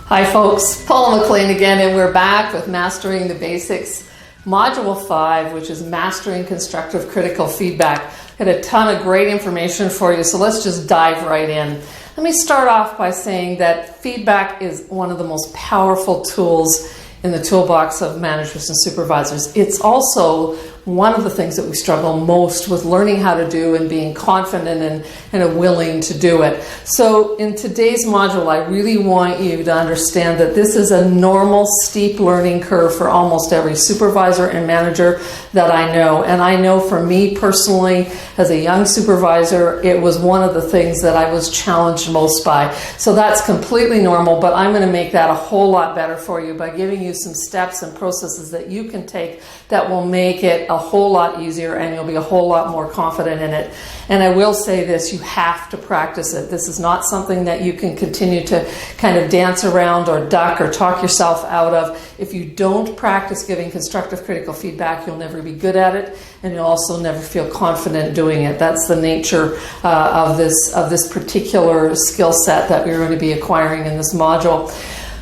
Hi folks, Paula MacLean again, and we're back with Mastering the Basics, Module 5, which is Mastering Constructive Critical Feedback. Got a ton of great information for you, so let's just dive right in. Let me start off by saying that feedback is one of the most powerful tools in the toolbox of managers and supervisors. It's also one of the things that we struggle most with learning how to do and being confident and willing to do it. So in today's module, I really want you to understand that this is a normal, steep learning curve for almost every supervisor and manager that I know. And I know for me personally, as a young supervisor, it was one of the things that I was challenged most by. So that's completely normal, but I'm going to make that a whole lot better for you by giving you some steps and processes that you can take that will make it a whole lot easier, and you'll be a whole lot more confident in it. And I will say this, you have to practice it. This is not something that you can continue to kind of dance around or duck or talk yourself out of. If you don't practice giving constructive critical feedback, you'll never be good at it, and you'll also never feel confident doing it. That's the nature of this particular skill set that we're going to be acquiring in this module.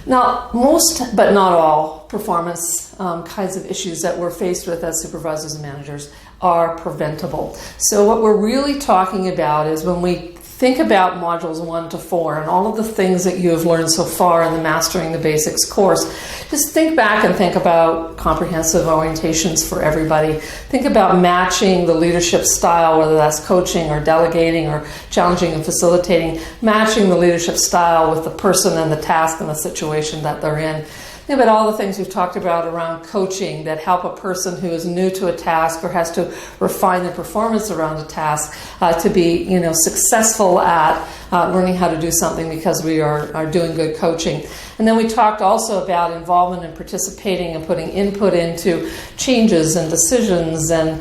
Now, most, but not all, performance kinds of issues that we're faced with as supervisors and managers are preventable. So what we're really talking about is when we think about modules 1 to 4 and all of the things that you have learned so far in the Mastering the Basics course, just think back and think about comprehensive orientations for everybody. Think about matching the leadership style, whether that's coaching or delegating or challenging and facilitating, matching the leadership style with the person and the task and the situation that they're in. Think about all the things we've talked about around coaching that help a person who is new to a task or has to refine their performance around a task to be, successful at learning how to do something because we are doing good coaching. And then we talked also about involvement and participating and putting input into changes and decisions and,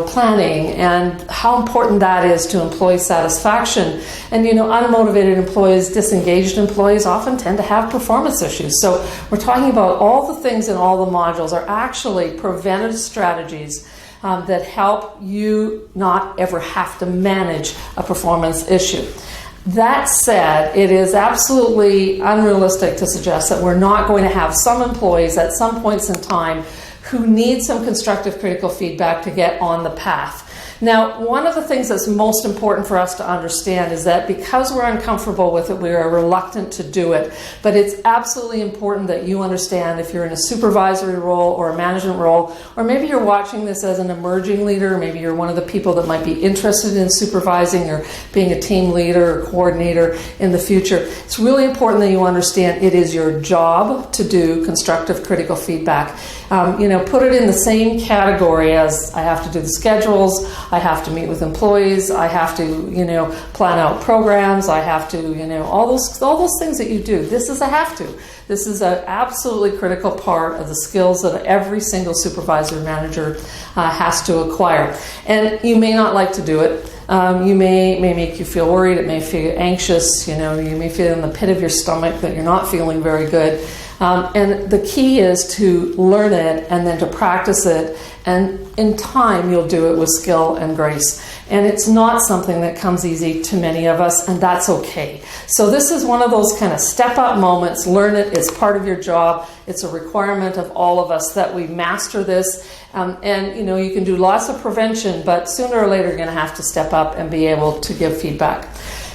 planning and how important that is to employee satisfaction. And, unmotivated employees, disengaged employees often tend to have performance issues. So we're talking about all the things in all the modules are actually preventative strategies that help you not ever have to manage a performance issue. That said, it is absolutely unrealistic to suggest that we're not going to have some employees at some points in time who need some constructive critical feedback to get on the path. Now, one of the things that's most important for us to understand is that because we're uncomfortable with it, we are reluctant to do it. But it's absolutely important that you understand if you're in a supervisory role or a management role, or maybe you're watching this as an emerging leader, maybe you're one of the people that might be interested in supervising or being a team leader or coordinator in the future. It's really important that you understand it is your job to do constructive critical feedback. Put it in the same category as I have to do the schedules, I have to meet with employees, I have to, plan out programs, I have to, all those things that you do. This is a have to. This is an absolutely critical part of the skills that every single supervisor and manager has to acquire. And you may not like to do it. You may make you feel worried, it may feel anxious, you may feel in the pit of your stomach that you're not feeling very good. And the key is to learn it and then to practice it, and in time you'll do it with skill and grace. And it's not something that comes easy to many of us, and that's okay. So this is one of those kind of step-up moments. Learn it. It's part of your job. It's a requirement of all of us that we master this. And you can do lots of prevention, but sooner or later you're going to have to step up and be able to give feedback.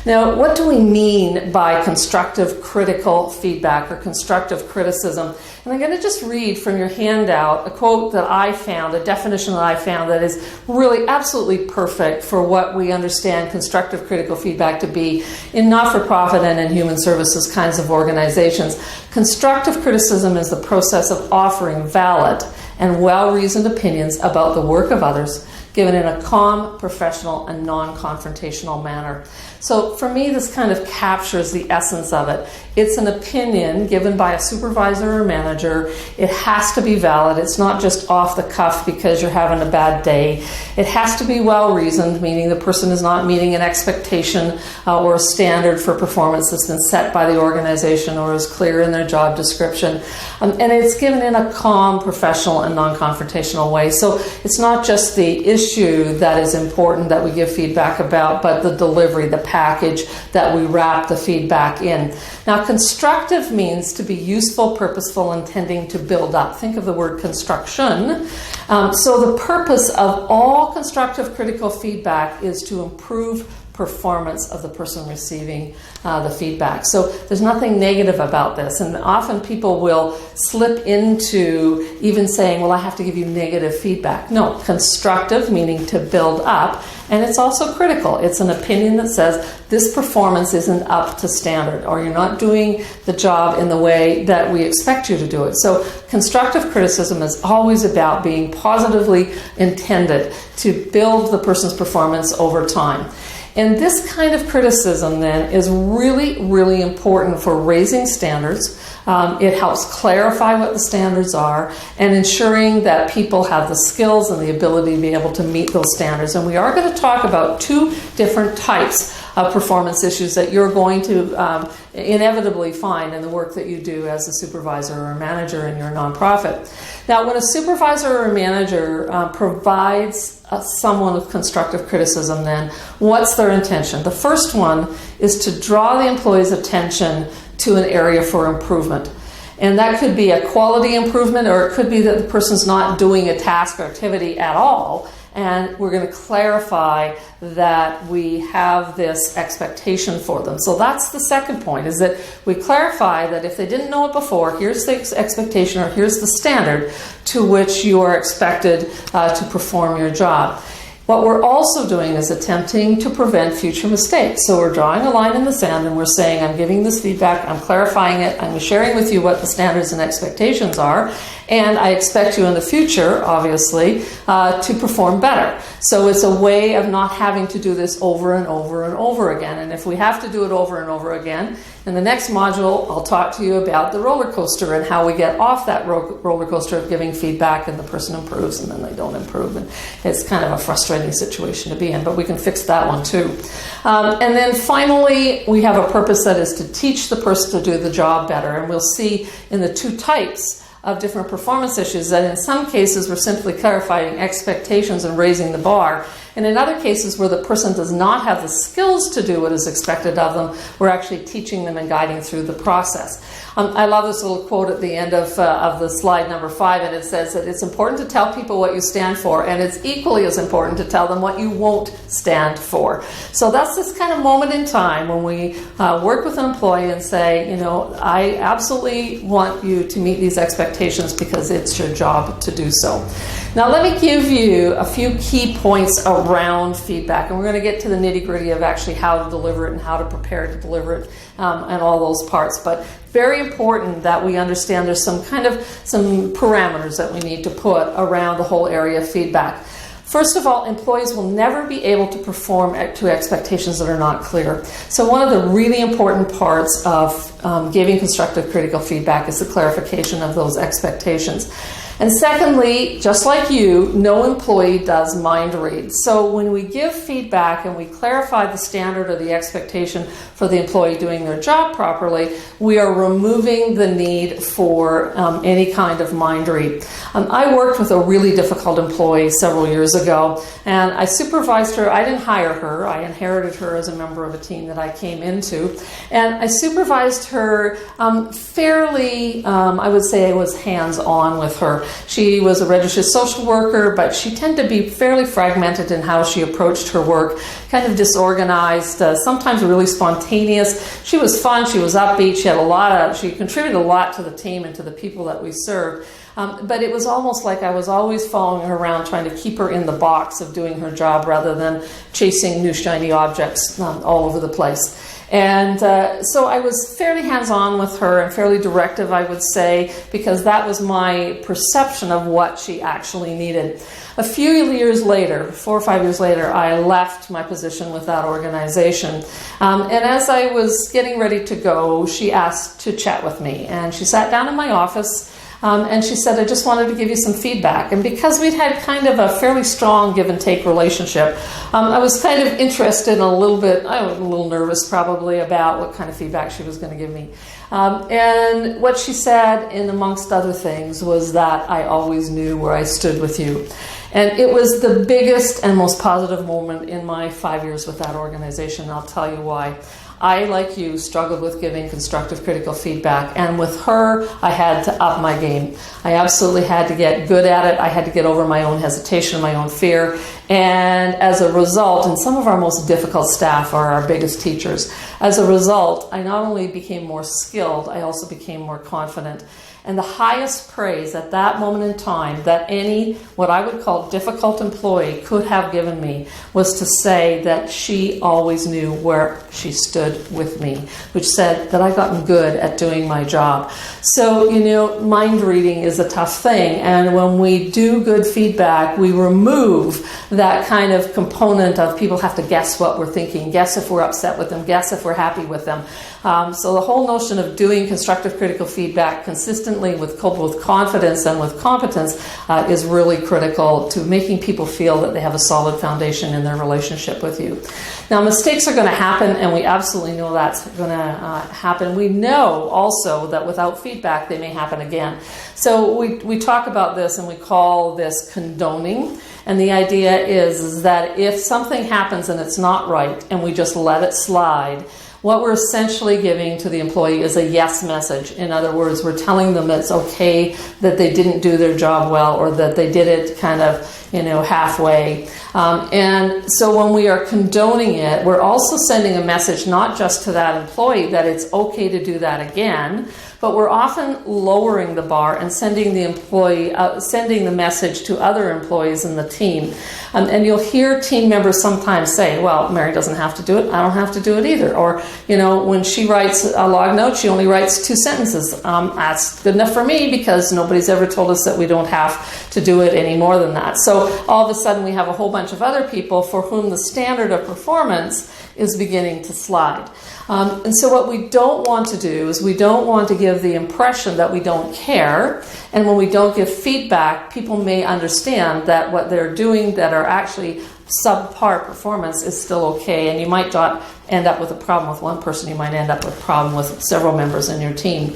Now, what do we mean by constructive critical feedback or constructive criticism? And I'm going to just read from your handout a quote that I found, a definition that I found that is really absolutely perfect for what we understand constructive critical feedback to be in not-for-profit and in human services kinds of organizations. Constructive criticism is the process of offering valid and well-reasoned opinions about the work of others, given in a calm, professional, and non-confrontational manner. So for me, this kind of captures the essence of it. It's an opinion given by a supervisor or manager. It has to be valid. It's not just off the cuff because you're having a bad day. It has to be well-reasoned, meaning the person is not meeting an expectation or a standard for performance that's been set by the organization or is clear in their job description. And it's given in a calm, professional, and non-confrontational way. So it's not just the issue that is important that we give feedback about, but the delivery, the package that we wrap the feedback in. Now, constructive means to be useful, purposeful, intending to build up. Think of the word construction. So the purpose of all constructive critical feedback is to improve performance of the person receiving the feedback. So there's nothing negative about this, and often people will slip into even saying, well, I have to give you negative feedback. No, constructive meaning to build up, and it's also critical. It's an opinion that says this performance isn't up to standard, or you're not doing the job in the way that we expect you to do it. So constructive criticism is always about being positively intended to build the person's performance over time. And this kind of criticism then is really, really important for raising standards. It helps clarify what the standards are and ensuring that people have the skills and the ability to be able to meet those standards. And we are going to talk about two different types of performance issues that you're going to inevitably find in the work that you do as a supervisor or a manager in your nonprofit. Now, when a supervisor or a manager provides someone with constructive criticism, then what's their intention? The first one is to draw the employee's attention to an area for improvement. And that could be a quality improvement, or it could be that the person's not doing a task or activity at all. And we're going to clarify that we have this expectation for them. So that's the second point, is that we clarify that if they didn't know it before, here's the expectation, or here's the standard to which you are expected to perform your job. What we're also doing is attempting to prevent future mistakes. So we're drawing a line in the sand and we're saying, I'm giving this feedback, I'm clarifying it, I'm sharing with you what the standards and expectations are, and I expect you in the future, obviously, to perform better. So it's a way of not having to do this over and over and over again. And if we have to do it over and over again, in the next module, I'll talk to you about the roller coaster and how we get off that roller coaster of giving feedback and the person improves and then they don't improve. And it's kind of a frustrating situation to be in, but we can fix that one too. And then finally, we have a purpose that is to teach the person to do the job better. And we'll see in the two types of different performance issues that in some cases we're simply clarifying expectations and raising the bar. And in other cases where the person does not have the skills to do what is expected of them, we're actually teaching them and guiding through the process. I love this little quote at the end of the slide number 5, and it says that it's important to tell people what you stand for, and it's equally as important to tell them what you won't stand for. So that's this kind of moment in time when we work with an employee and say, you know, I absolutely want you to meet these expectations because it's your job to do so. Now let me give you a few key points around feedback, and we're going to get to the nitty-gritty of actually how to deliver it and how to prepare to deliver it and all those parts. But very important that we understand there's some parameters that we need to put around the whole area of feedback. First of all, employees will never be able to perform to expectations that are not clear. So one of the really important parts of giving constructive critical feedback is the clarification of those expectations. And secondly, just like you, no employee does mind read. So when we give feedback and we clarify the standard or the expectation for the employee doing their job properly, we are removing the need for any kind of mind read. I worked with a really difficult employee several years ago, and I supervised her. I didn't hire her. I inherited her as a member of a team that I came into. And I supervised her fairly, I would say I was hands-on with her. She was a registered social worker, but she tended to be fairly fragmented in how she approached her work, kind of disorganized, sometimes really spontaneous. She was fun, she was upbeat, she contributed a lot to the team and to the people that we served. But it was almost like I was always following her around, trying to keep her in the box of doing her job rather than chasing new shiny objects all over the place. And so I was fairly hands-on with her and fairly directive, I would say, because that was my perception of what she actually needed. A few years later, 4 or 5 years later, I left my position with that organization. And as I was getting ready to go, she asked to chat with me. And she sat down in my office. And she said, I just wanted to give you some feedback. And because we'd had kind of a fairly strong give and take relationship, I was kind of interested and I was a little nervous probably about what kind of feedback she was going to give me. And what she said, in amongst other things, was that I always knew where I stood with you. And it was the biggest and most positive moment in my 5 years with that organization. I'll tell you why. I, like you, struggled with giving constructive critical feedback, and with her, I had to up my game. I absolutely had to get good at it. I had to get over my own hesitation, my own fear, and as a result, and some of our most difficult staff are our biggest teachers, as a result, I not only became more skilled, I also became more confident. And the highest praise at that moment in time that any, what I would call difficult employee could have given me was to say that she always knew where she stood with me, which said that I'd gotten good at doing my job. So, mind reading is a tough thing. And when we do good feedback, we remove that kind of component of people have to guess what we're thinking, guess if we're upset with them, guess if we're happy with them. So the whole notion of doing constructive critical feedback consistently with confidence and with competence is really critical to making people feel that they have a solid foundation in their relationship with you. Now, mistakes are going to happen, and we absolutely know that's going to happen. We know also that without feedback, they may happen again. So we talk about this, and we call this condoning. And the idea is that if something happens and it's not right, and we just let it slide, what we're essentially giving to the employee is a yes message. In other words, we're telling them it's okay that they didn't do their job well, or that they did it kind of, halfway. And so when we are condoning it, we're also sending a message not just to that employee that it's okay to do that again, but we're often lowering the bar and sending the message to other employees in the team. And you'll hear team members sometimes say, well, Mary doesn't have to do it, I don't have to do it either. Or, when she writes a log note, she only writes 2 sentences. That's good enough for me because nobody's ever told us that we don't have to do it any more than that. So all of a sudden we have a whole bunch of other people for whom the standard of performance is beginning to slide. And so what we don't want to do is we don't want to give the impression that we don't care. And when we don't give feedback, people may understand that what they're doing that are actually subpar performance is still okay. And you might not end up with a problem with one person. You might end up with a problem with several members in your team.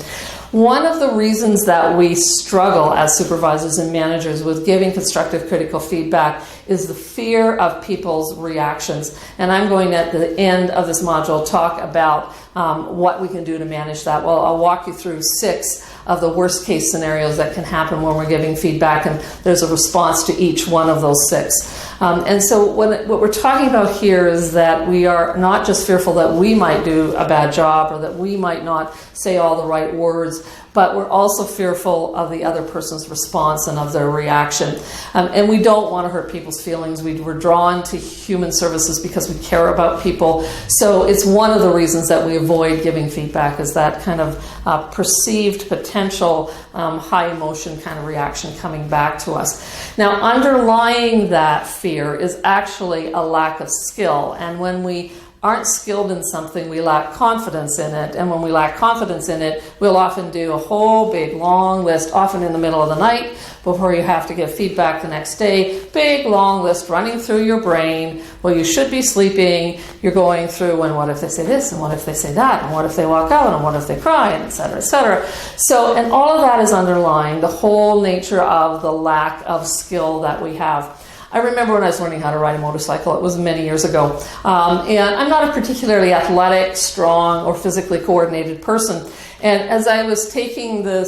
One of the reasons that we struggle as supervisors and managers with giving constructive critical feedback is the fear of people's reactions. And I'm going at the end of this module talk about what we can do to manage that. Well, I'll walk you through 6 of the worst case scenarios that can happen when we're giving feedback, and there's a response to each one of those 6. And so what we're talking about here is that we are not just fearful that we might do a bad job or that we might not say all the right words, but we're also fearful of the other person's response and of their reaction. And we don't want to hurt people's feelings. We're drawn to human services because we care about people. So it's one of the reasons that we avoid giving feedback, is that kind of perceived potential high emotion kind of reaction coming back to us. Now, underlying that fear is actually a lack of skill. And when we aren't skilled in something, we lack confidence in it. And when we lack confidence in it, we'll often do a whole big long list, often in the middle of the night, before you have to give feedback the next day. Big long list running through your brain. Well, you should be sleeping. You're going through, and what if they say this, and what if they say that, and what if they walk out, and what if they cry, and et cetera, et cetera. So, and all of that is underlying the whole nature of the lack of skill that we have. I remember when I was learning how to ride a motorcycle, it was many years ago, and I'm not a particularly athletic, strong, or physically coordinated person. And as I was taking the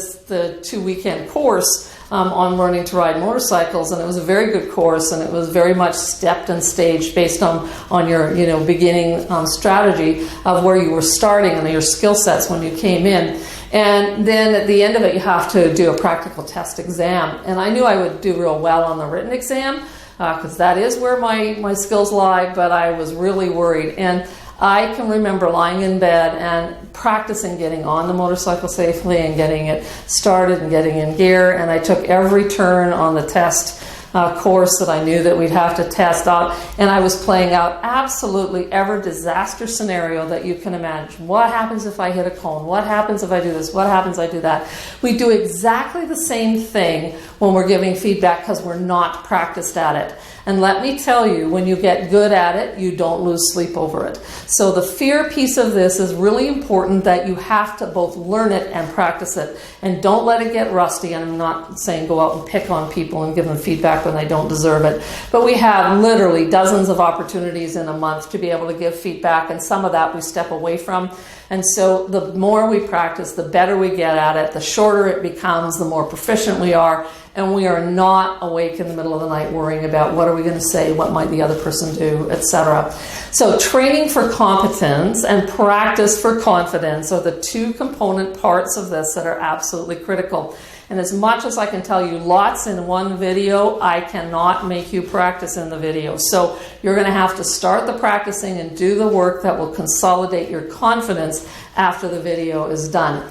2-weekend course on learning to ride motorcycles, and it was a very good course, and it was very much stepped and staged based on your beginning strategy of where you were starting and your skill sets when you came in. And then at the end of it, you have to do a practical test exam. And I knew I would do real well on the written exam, because that is where my skills lie, but I was really worried. And I can remember lying in bed and practicing getting on the motorcycle safely and getting it started and getting in gear. And I took every turn on the test course that I knew that we'd have to test out, and I was playing out absolutely every disaster scenario that you can imagine. What happens if I hit a cone? What happens if I do this? What happens if I do that? We do exactly the same thing when we're giving feedback because we're not practiced at it. And let me tell you, when you get good at it, you don't lose sleep over it. So the fear piece of this is really important, that you have to both learn it and practice it. And don't let it get rusty. And I'm not saying go out and pick on people and give them feedback when they don't deserve it. But we have literally dozens of opportunities in a month to be able to give feedback. And some of that we step away from. And so the more we practice, the better we get at it, the shorter it becomes, the more proficient we are, and we are not awake in the middle of the night worrying about what are we going to say, what might the other person do, etc. So training for competence and practice for confidence are the two component parts of this that are absolutely critical. And as much as I can tell you lots in one video, I cannot make you practice in the video. So you're going to have to start the practicing and do the work that will consolidate your confidence after the video is done.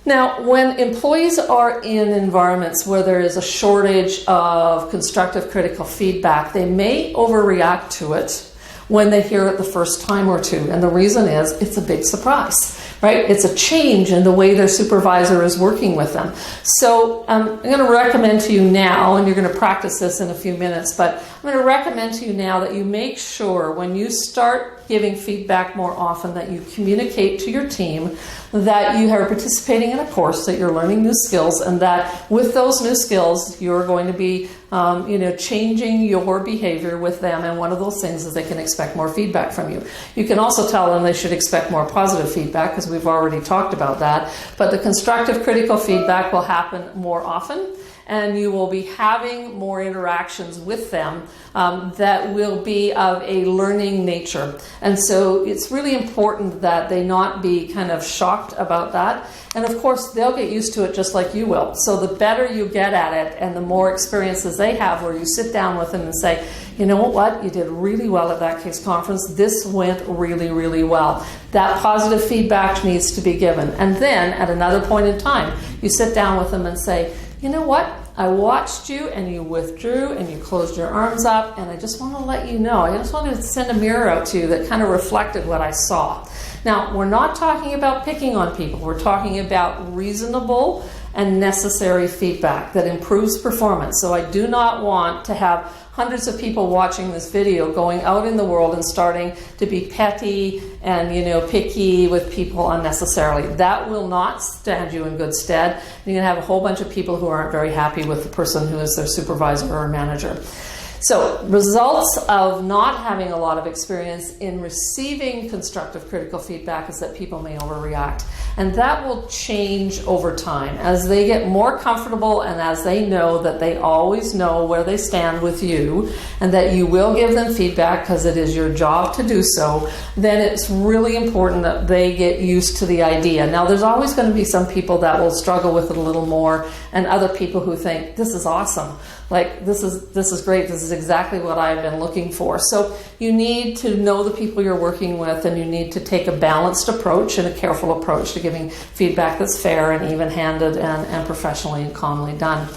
Now, when employees are in environments where there is a shortage of constructive critical feedback, they may overreact to it when they hear it the first time or two. And the reason is it's a big surprise, right? It's a change in the way their supervisor is working with them. So I'm going to recommend to you now, and you're going to practice this in a few minutes, but I'm going to recommend to you now that you make sure when you start giving feedback more often that you communicate to your team that you are participating in a course, that you're learning new skills, and that with those new skills you're going to be changing your behavior with them, and one of those things is they can expect more feedback from you. You can also tell them they should expect more positive feedback, because we've already talked about that, but the constructive critical feedback will happen more often, and you will be having more interactions with them that will be of a learning nature. And so it's really important that they not be kind of shocked about that. And of course, they'll get used to it just like you will. So the better you get at it and the more experiences they have, where you sit down with them and say, you know what, you did really well at that case conference. This went really, really well. That positive feedback needs to be given. And then at another point in time, you sit down with them and say, you know what? I watched you and you withdrew and you closed your arms up, and I just want to let you know, I just wanted to send a mirror out to you that kind of reflected what I saw. Now, we're not talking about picking on people. We're talking about reasonable and necessary feedback that improves performance. So I do not want to have hundreds of people watching this video going out in the world and starting to be petty and picky with people unnecessarily. That will not stand you in good stead. You're going to have a whole bunch of people who aren't very happy with the person who is their supervisor or manager. So results of not having a lot of experience in receiving constructive critical feedback is that people may overreact. And that will change over time as they get more comfortable and as they know that they always know where they stand with you and that you will give them feedback because it is your job to do so. Then it's really important that they get used to the idea. Now, there's always going to be some people that will struggle with it a little more, and other people who think, this is awesome. Like, this is great. This is exactly what I've been looking for. So you need to know the people you're working with, and you need to take a balanced approach and a careful approach to giving feedback that's fair and even-handed and professionally and calmly done.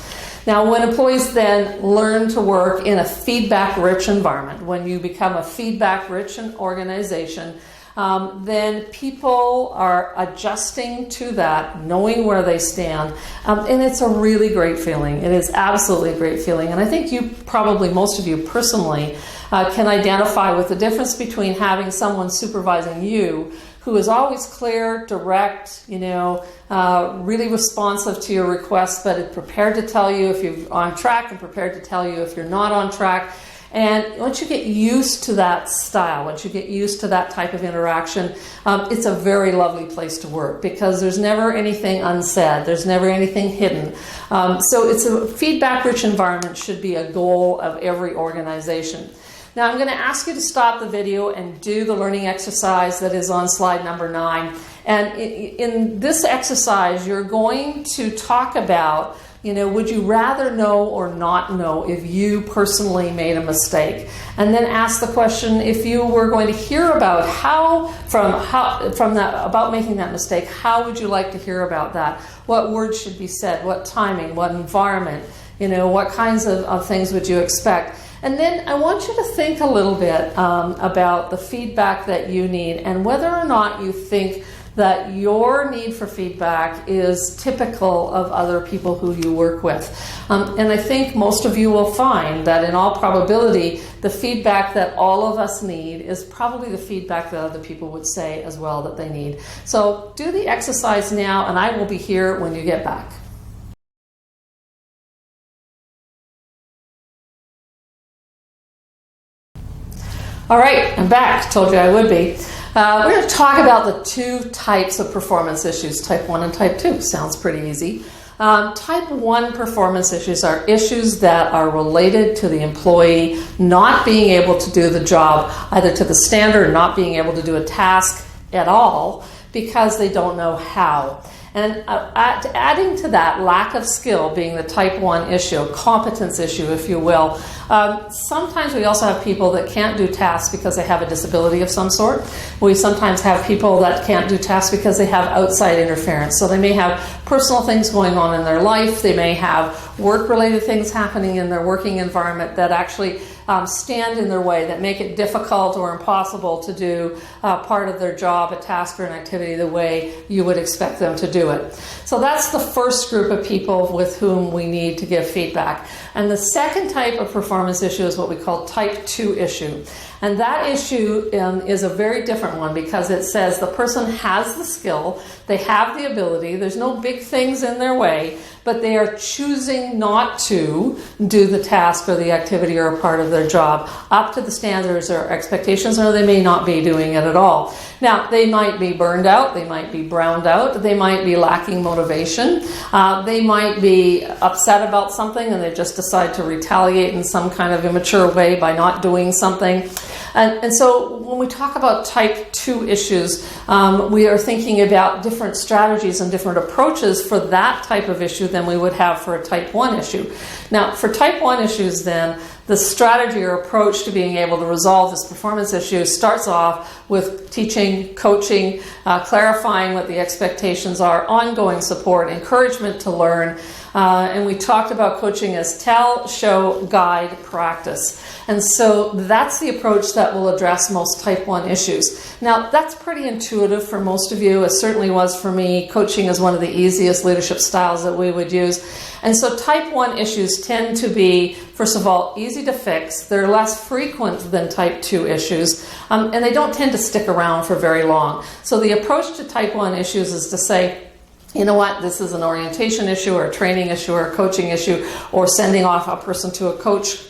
Now, when employees then learn to work in a feedback-rich environment, when you become a feedback-rich organization, then people are adjusting to that, knowing where they stand, and it's a really great feeling. It is absolutely a great feeling, and I think you probably, most of you personally, can identify with the difference between having someone supervising you who is always clear, direct, really responsive to your requests, but prepared to tell you if you're on track and prepared to tell you if you're not on track. And once you get used to that style, once you get used to that type of interaction, it's a very lovely place to work because there's never anything unsaid. There's never anything hidden. So it's a feedback-rich environment should be a goal of every organization. Now I'm going to ask you to stop the video and do the learning exercise that is on slide number 9. And in this exercise, you're going to talk about would you rather know or not know if you personally made a mistake? And then ask the question, if you were going to hear about about making that mistake, how would you like to hear about that? What words should be said? What timing? What environment? What kinds of things would you expect? And then I want you to think a little bit about the feedback that you need and whether or not you think that your need for feedback is typical of other people who you work with. And I think most of you will find that in all probability, the feedback that all of us need is probably the feedback that other people would say as well that they need. So do the exercise now, and I will be here when you get back. All right, I'm back. Told you I would be. We're going to talk about the two types of performance issues, type 1 and type 2. Sounds pretty easy. Type 1 performance issues are issues that are related to the employee not being able to do the job, either to the standard or not being able to do a task at all because they don't know how. And adding to that, lack of skill being the type 1 issue, competence issue, if you will. Sometimes we also have people that can't do tasks because they have a disability of some sort. We sometimes have people that can't do tasks because they have outside interference. So they may have personal things going on in their life. They may have work-related things happening in their working environment that actually stand in their way, that make it difficult or impossible to do part of their job, a task or an activity the way you would expect them to do it. So that's the first group of people with whom we need to give feedback. And the second type of performance issue is what we call type 2 issue. And that issue is a very different one because it says the person has the skill, they have the ability, there's no big things in their way, but they are choosing not to do the task or the activity or a part of their job up to the standards or expectations, or they may not be doing it at all. Now, they might be burned out, they might be browned out, they might be lacking motivation, they might be upset about something and they just decide to retaliate in some kind of immature way by not doing something. And so when we talk about type 2 issues, we are thinking about different strategies and different approaches for that type of issue than we would have for a type 1 issue. Now, for type 1 issues then, the strategy or approach to being able to resolve this performance issue starts off with teaching, coaching, clarifying what the expectations are, ongoing support, encouragement to learn. And we talked about coaching as tell, show, guide, practice. And so that's the approach that will address most type 1 issues. Now, that's pretty intuitive for most of you. It certainly was for me. Coaching is one of the easiest leadership styles that we would use. And so type 1 issues tend to be, first of all, easy to fix. They're less frequent than type 2 issues, and they don't tend to stick around for very long. So the approach to type 1 issues is to say, you know what, this is an orientation issue or a training issue or a coaching issue or sending off a person to a coach,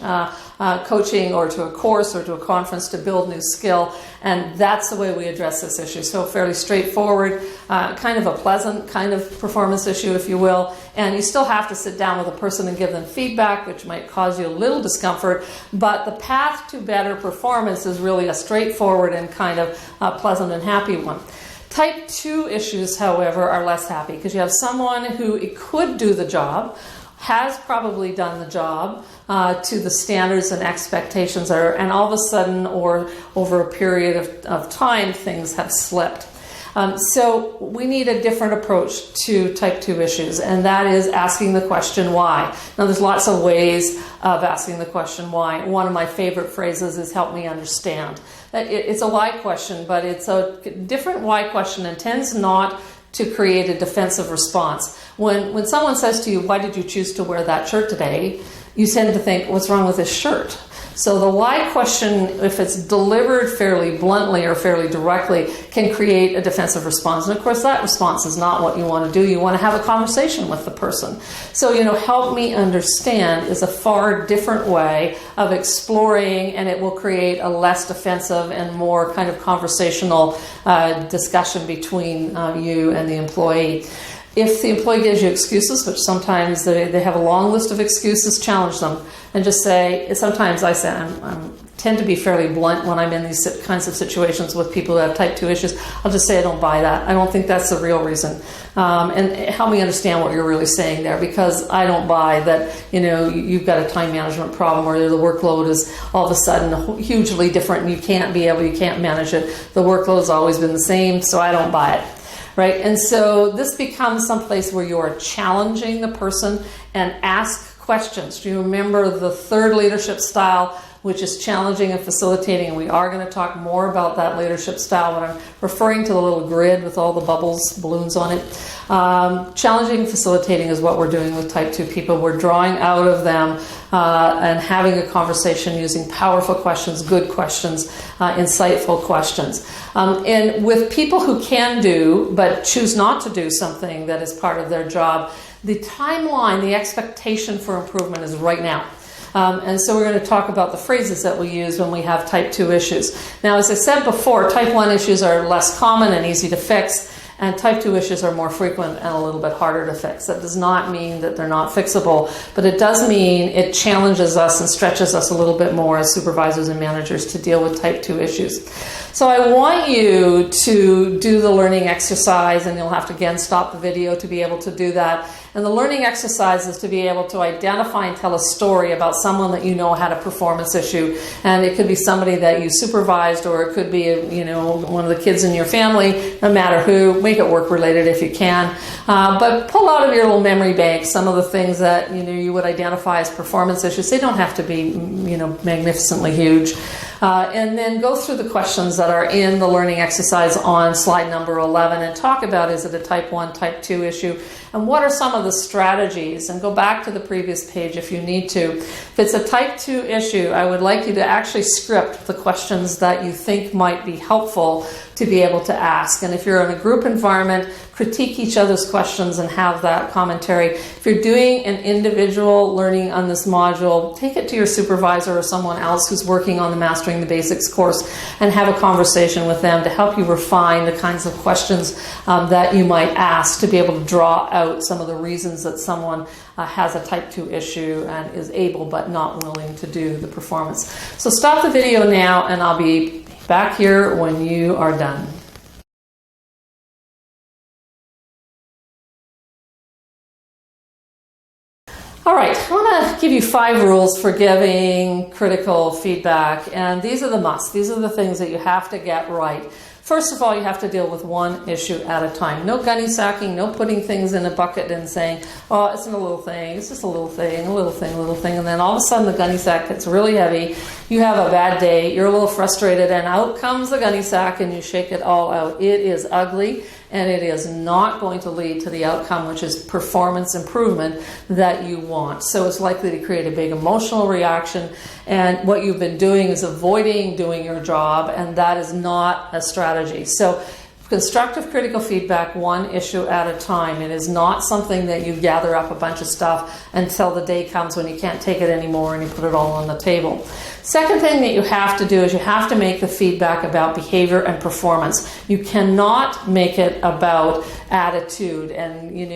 coaching or to a course or to a conference to build new skill. And that's the way we address this issue. So fairly straightforward, kind of a pleasant kind of performance issue, if you will. And you still have to sit down with a person and give them feedback, which might cause you a little discomfort. But the path to better performance is really a straightforward and kind of pleasant and happy one. Type 2 issues, however, are less happy because you have someone who could do the job, has probably done the job to the standards and expectations, and all of a sudden or over a period of time, things have slipped. So we need a different approach to type 2 issues, and that is asking the question why. Now, there's lots of ways of asking the question why. One of my favorite phrases is help me understand. It's a why question, but it's a different why question and tends not to create a defensive response. When someone says to you, why did you choose to wear that shirt today? You tend to think, what's wrong with this shirt? So the why question, if it's delivered fairly bluntly or fairly directly, can create a defensive response. And of course, that response is not what you want to do. You want to have a conversation with the person. So, help me understand is a far different way of exploring, and it will create a less defensive and more kind of conversational discussion between you and the employee. If the employee gives you excuses, which sometimes they have a long list of excuses, challenge them and just say, sometimes I say, I tend to be fairly blunt when I'm in these kinds of situations with people who have type 2 issues. I'll just say, I don't buy that. I don't think that's the real reason. And help me understand what you're really saying there, because I don't buy that, you've got a time management problem or the workload is all of a sudden hugely different and you can't manage it. The workload's always been the same, so I don't buy it. Right? And so this becomes someplace where you are challenging the person and ask questions. Do you remember the third leadership style, which is challenging and facilitating? And we are going to talk more about that leadership style when I'm referring to the little grid with all the bubbles, balloons on it. Challenging and facilitating is what we're doing with type 2 people. We're drawing out of them and having a conversation using powerful questions, good questions, insightful questions. And with people who can do but choose not to do something that is part of their job, the timeline, the expectation for improvement is right now. And so we're going to talk about the phrases that we use when we have type 2 issues. Now, as I said before, type 1 issues are less common and easy to fix, and type 2 issues are more frequent and a little bit harder to fix. That does not mean that they're not fixable, but it does mean it challenges us and stretches us a little bit more as supervisors and managers to deal with type 2 issues. So I want you to do the learning exercise, and you'll have to again stop the video to be able to do that. And the learning exercise is to be able to identify and tell a story about someone that you know had a performance issue. And it could be somebody that you supervised, or it could be, one of the kids in your family, no matter who. Make it work related if you can. But pull out of your little memory bank some of the things that you would identify as performance issues. They don't have to be magnificently huge. And then go through the questions that are in the learning exercise on slide number 11 and talk about, is it a type 1, type 2 issue? And what are some of the strategies? And go back to the previous page if you need to. If it's a type 2 issue, I would like you to actually script the questions that you think might be helpful to be able to ask. And if you're in a group environment, critique each other's questions and have that commentary. If you're doing an individual learning on this module, take it to your supervisor or someone else who's working on the Mastering the Basics course and have a conversation with them to help you refine the kinds of questions that you might ask to be able to draw out some of the reasons that someone has a type 2 issue and is able but not willing to do the performance. So stop the video now, and I'll be back here when you are done. All right, I want to give you 5 rules for giving critical feedback, and these are the musts. These are the things that you have to get right. First of all, you have to deal with one issue at a time. No gunny sacking, no putting things in a bucket and saying, oh, it's a little thing, it's just a little thing, a little thing, a little thing, and then all of a sudden the gunny sack gets really heavy, you have a bad day, you're a little frustrated, and out comes the gunny sack and you shake it all out. It is ugly, and it is not going to lead to the outcome, which is performance improvement that you want. So it's likely to create a big emotional reaction, and what you've been doing is avoiding doing your job, and that is not a strategy. So constructive critical feedback, one issue at a time. It is not something that you gather up a bunch of stuff until the day comes when you can't take it anymore and you put it all on the table. Second thing that you have to do is you have to make the feedback about behavior and performance. You cannot make it about attitude and any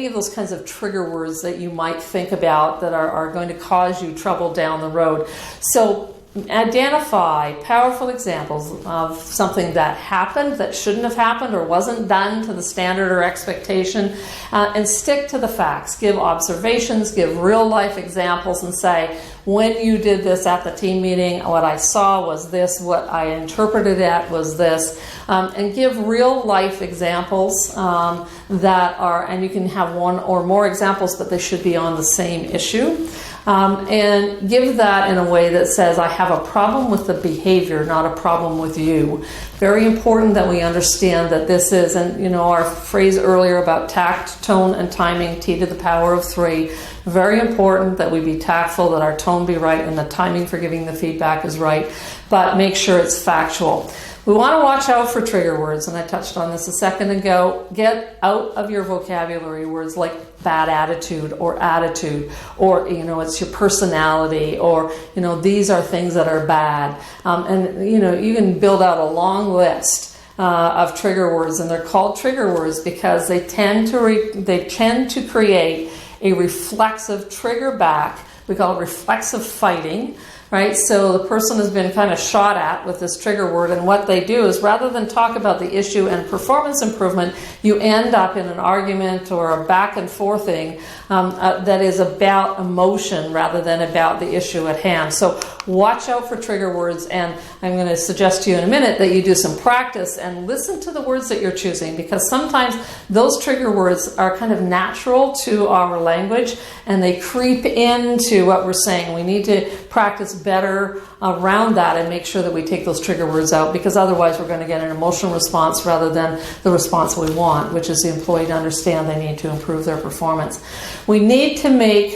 of those kinds of trigger words that you might think about that are going to cause you trouble down the road. So identify powerful examples of something that happened that shouldn't have happened or wasn't done to the standard or expectation, and stick to the facts. Give observations, give real life examples, and say, when you did this at the team meeting, what I saw was this, what I interpreted it was this, and give real life examples that are, and you can have one or more examples, but they should be on the same issue. And give that in a way that says, I have a problem with the behavior, not a problem with you. Very important that we understand that this is, and our phrase earlier about tact, tone, and timing, T to the power of 3. Very important that we be tactful, that our tone be right, and the timing for giving the feedback is right, but make sure it's factual. We want to watch out for trigger words, and I touched on this a second ago. Get out of your vocabulary words like bad attitude, or it's your personality, or these are things that are bad, and you can build out a long list of trigger words, and they're called trigger words because they tend to create a reflexive trigger back. We call it reflexive fighting. right? So the person has been kind of shot at with this trigger word, and what they do is rather than talk about the issue and performance improvement, you end up in an argument or a back and forthing that is about emotion rather than about the issue at hand. So watch out for trigger words, and I'm going to suggest to you in a minute that you do some practice and listen to the words that you're choosing, because sometimes those trigger words are kind of natural to our language and they creep into what we're saying. We need to practice better around that and make sure that we take those trigger words out, because otherwise we're going to get an emotional response rather than the response we want, which is the employee to understand they need to improve their performance. We need to make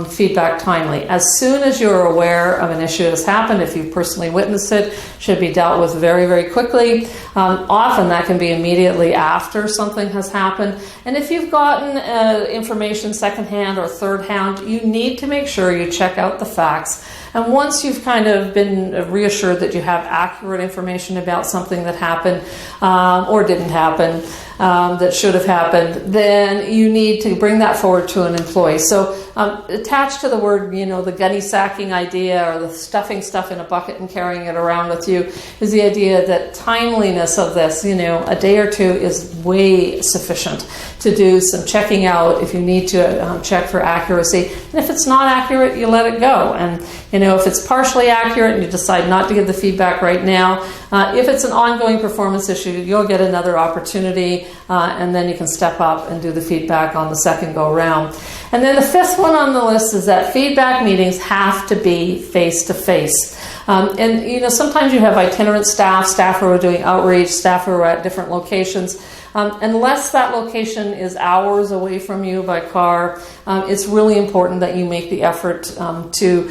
feedback timely. As soon as you're aware of an issue has happened, if you've personally witnessed it, should be dealt with very, very quickly. Often that can be immediately after something has happened. And if you've gotten information secondhand or third hand, you need to make sure you check out the facts. And once you've kind of been reassured that you have accurate information about something that happened or didn't happen, that should have happened, then you need to bring that forward to an employee. So attached to the word, the gunny sacking idea or the stuffing stuff in a bucket and carrying it around with you is the idea that timeliness of this, a day or two is way sufficient to do some checking out if you need to check for accuracy. And if it's not accurate, you let it go. And if it's partially accurate and you decide not to give the feedback right now, if it's an ongoing performance issue, you'll get another opportunity, and then you can step up and do the feedback on the second go round. And then the fifth one on the list is that feedback meetings have to be face-to-face. And sometimes you have itinerant staff who are doing outreach, staff who are at different locations. Unless that location is hours away from you by car, it's really important that you make the effort to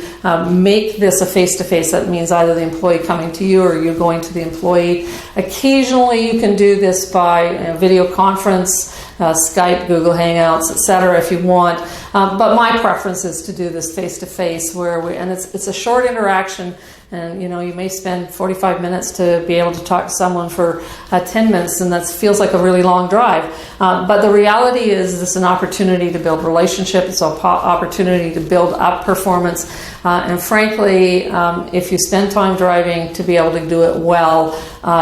make this a face-to-face. That means either the employee coming to you or you going to the employee. Occasionally you can do this by video conference, Skype, Google Hangouts, etc. if you want. But my preference is to do this face-to-face and it's a short interaction. And you may spend 45 minutes to be able to talk to someone for 10 minutes, and that feels like a really long drive. But the reality is this is an opportunity to build relationship. It's an opportunity to build up performance. And frankly, if you spend time driving to be able to do it well,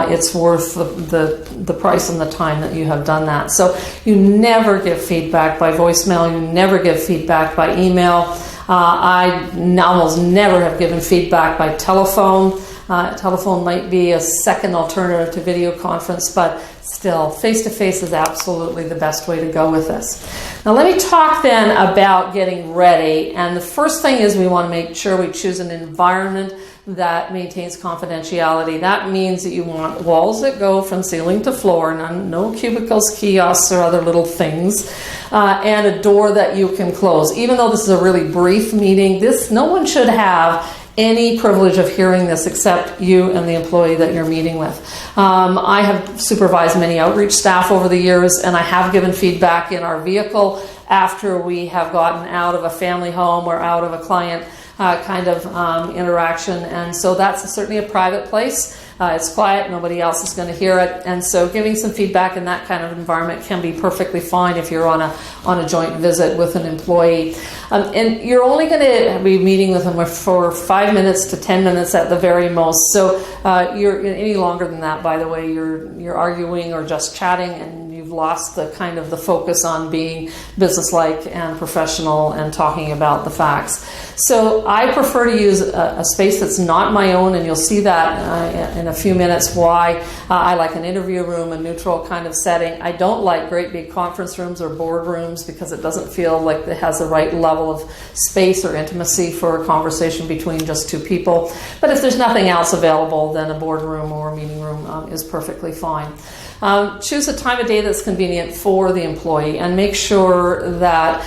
it's worth the price and the time that you have done that. So you never give feedback by voicemail. You never give feedback by email. I almost never have given feedback by telephone. Telephone might be a second alternative to video conference, but still, face-to-face is absolutely the best way to go with this. Now let me talk then about getting ready. And the first thing is we want to make sure we choose an environment that maintains confidentiality. That means that you want walls that go from ceiling to floor, no cubicles, kiosks, or other little things, and a door that you can close. Even though this is a really brief meeting, no one should have any privilege of hearing this except you and the employee that you're meeting with. I have supervised many outreach staff over the years, and I have given feedback in our vehicle after we have gotten out of a family home or out of a client interaction. And so that's certainly a private place. It's quiet, nobody else is going to hear it, and so giving some feedback in that kind of environment can be perfectly fine if you're on a joint visit with an employee. And you're only going to be meeting with them for 5 minutes to 10 minutes at the very most. So you're any longer than that, by the way, you're arguing or just chatting, and you've lost the focus on being businesslike and professional and talking about the facts. So I prefer to use a space that's not my own, and you'll see that in a few minutes why I like an interview room, a neutral kind of setting. I don't like great big conference rooms or board rooms because it doesn't feel like it has the right level of space or intimacy for a conversation between just two people. But if there's nothing else available, then a boardroom or a meeting room is perfectly fine. Choose a time of day that's convenient for the employee, and make sure that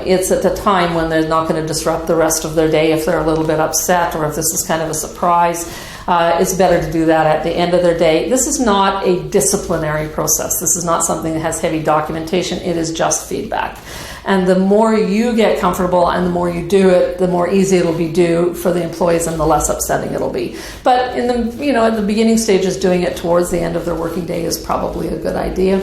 it's at a time when they're not going to disrupt the rest of their day if they're a little bit upset or if this is kind of a surprise. It's better to do that at the end of their day. This is not a disciplinary process. This is not something that has heavy documentation. It is just feedback. And the more you get comfortable and the more you do it, the more easy it'll be do for the employees and the less upsetting it'll be. But in at the beginning stages, doing it towards the end of their working day is probably a good idea.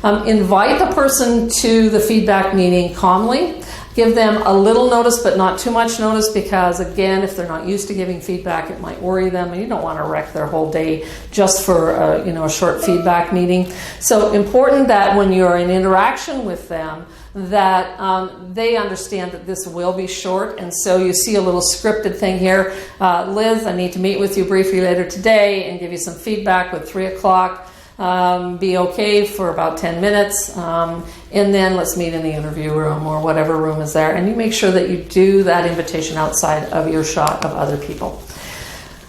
Invite the person to the feedback meeting calmly. Give them a little notice, but not too much notice, because again, if they're not used to giving feedback, it might worry them, and you don't want to wreck their whole day just for a short feedback meeting. So important that when you're in interaction with them, that they understand that this will be short. And so you see a little scripted thing here. Liz, I need to meet with you briefly later today and give you some feedback with 3 o'clock. Be okay for about 10 minutes, and then let's meet in the interview room or whatever room is there. And you make sure that you do that invitation outside of earshot of other people.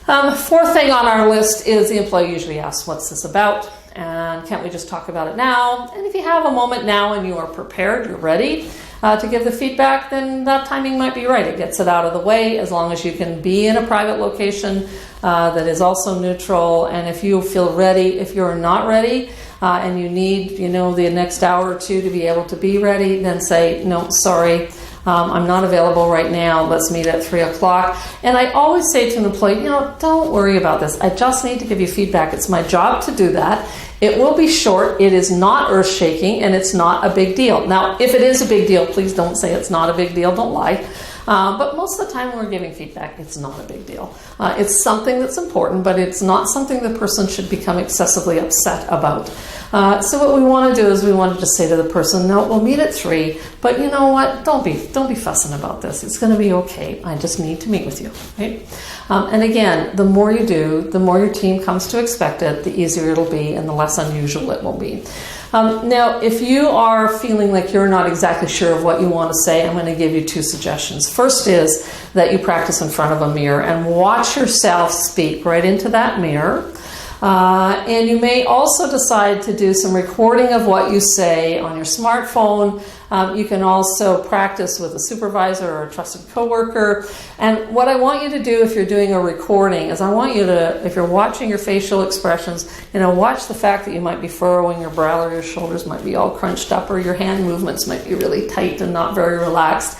Fourth thing on our list is the employee usually asks, what's this about? And can't we just talk about it now? And if you have a moment now and you are prepared, you're ready to give the feedback, then that timing might be right. It gets it out of the way, as long as you can be in a private location that is also neutral. And if you feel ready, if you're not ready and you need, the next hour or two to be able to be ready, then say, no, sorry, I'm not available right now. Let's meet at 3 o'clock. And I always say to an employee, don't worry about this. I just need to give you feedback. It's my job to do that. It will be short. It is not earth-shaking, and it's not a big deal. Now, if it is a big deal, please don't say it's not a big deal. Don't lie. But most of the time when we're giving feedback, it's not a big deal. It's something that's important, but it's not something the person should become excessively upset about. So what we want to do is we want to just say to the person, no, we'll meet at 3, but you know what? Don't be fussing about this. It's going to be okay. I just need to meet with you, right? And again, the more you do, the more your team comes to expect it, the easier it'll be and the less unusual it will be. Now, if you are feeling like you're not exactly sure of what you want to say, I'm going to give you 2 suggestions. First is that you practice in front of a mirror and watch yourself speak right into that mirror. And you may also decide to do some recording of what you say on your smartphone. You can also practice with a supervisor or a trusted coworker. And what I want you to do if you're doing a recording is I want you to, if you're watching your facial expressions, watch the fact that you might be furrowing your brow, or your shoulders might be all crunched up, or your hand movements might be really tight and not very relaxed.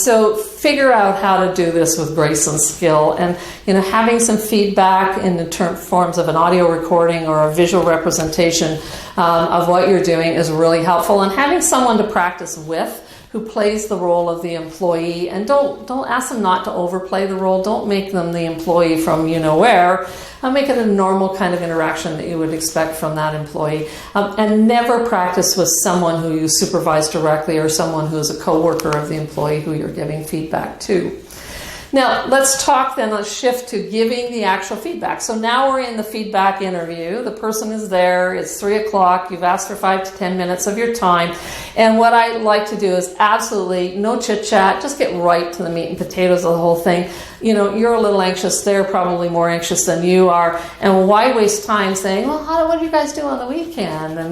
So figure out how to do this with grace and skill. And having some feedback in the forms of an audio recording or a visual representation of what you're doing is really helpful. And having someone to practice with who plays the role of the employee, and don't ask them not to overplay the role. Don't make them the employee from where. Make it a normal kind of interaction that you would expect from that employee. And never practice with someone who you supervise directly or someone who is a coworker of the employee who you're giving feedback to. Now, let's shift to giving the actual feedback. So now we're in the feedback interview. The person is there. It's 3 o'clock. You've asked for 5 to 10 minutes of your time. And what I like to do is absolutely no chit-chat. Just get right to the meat and potatoes of the whole thing. You're a little anxious. They're probably more anxious than you are. And why waste time saying, well, what do you guys do on the weekend? And,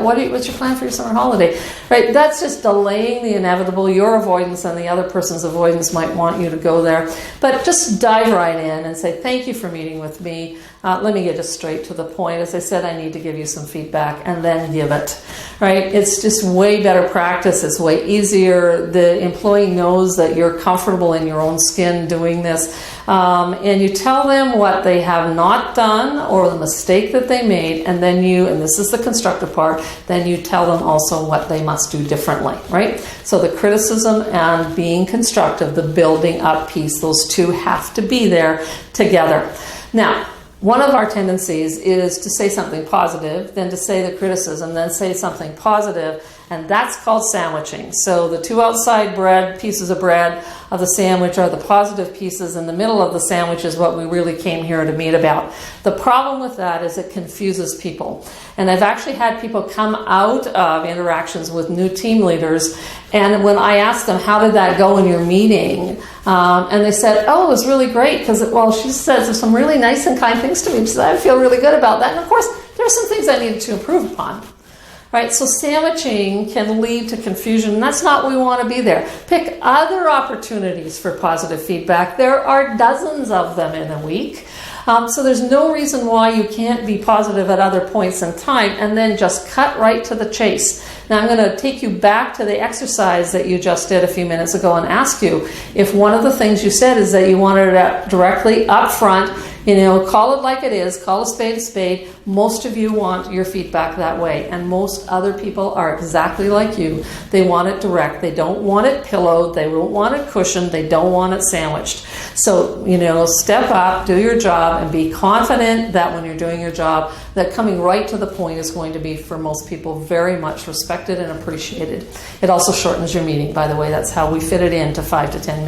what's your plan for your summer holiday? Right? That's just delaying the inevitable. Your avoidance and the other person's avoidance might want you to go there. But just dive right in and say, thank you for meeting with me. Let me get just straight to the point. As I said, I need to give you some feedback, and then give it. Right? It's just way better practice. It's way easier. The employee knows that you're comfortable in your own skin doing this. And you tell them what they have not done or the mistake that they made, and then and this is the constructive part, then you tell them also what they must do differently, right? So the criticism and being constructive, the building up piece, those two have to be there together. Now, one of our tendencies is to say something positive, then to say the criticism, then say something positive, and that's called sandwiching. So the 2 outside pieces of bread of the sandwich are the positive pieces, and the middle of the sandwich is what we really came here to meet about. The problem with that is it confuses people. And I've actually had people come out of interactions with new team leaders, and when I asked them, how did that go in your meeting? And they said, it was really great, because, she says some really nice and kind things to me. She said, I feel really good about that. And of course, there are some things I needed to improve upon. Right, so sandwiching can lead to confusion, and that's not what we want to be there. Pick other opportunities for positive feedback. There are dozens of them in a week. So there's no reason why you can't be positive at other points in time, and then just cut right to the chase. Now I'm going to take you back to the exercise that you just did a few minutes ago and ask you if one of the things you said is that you wanted it directly up front, Call it like it is, call a spade. Most of you want your feedback that way, and most other people are exactly like you. They want it direct. They don't want it pillowed. They don't want it cushioned. They don't want it sandwiched. So, step up, do your job, and be confident that when you're doing your job, that coming right to the point is going to be, for most people, very much respected and appreciated. It also shortens your meeting, by the way. That's how we fit it into 5 to 10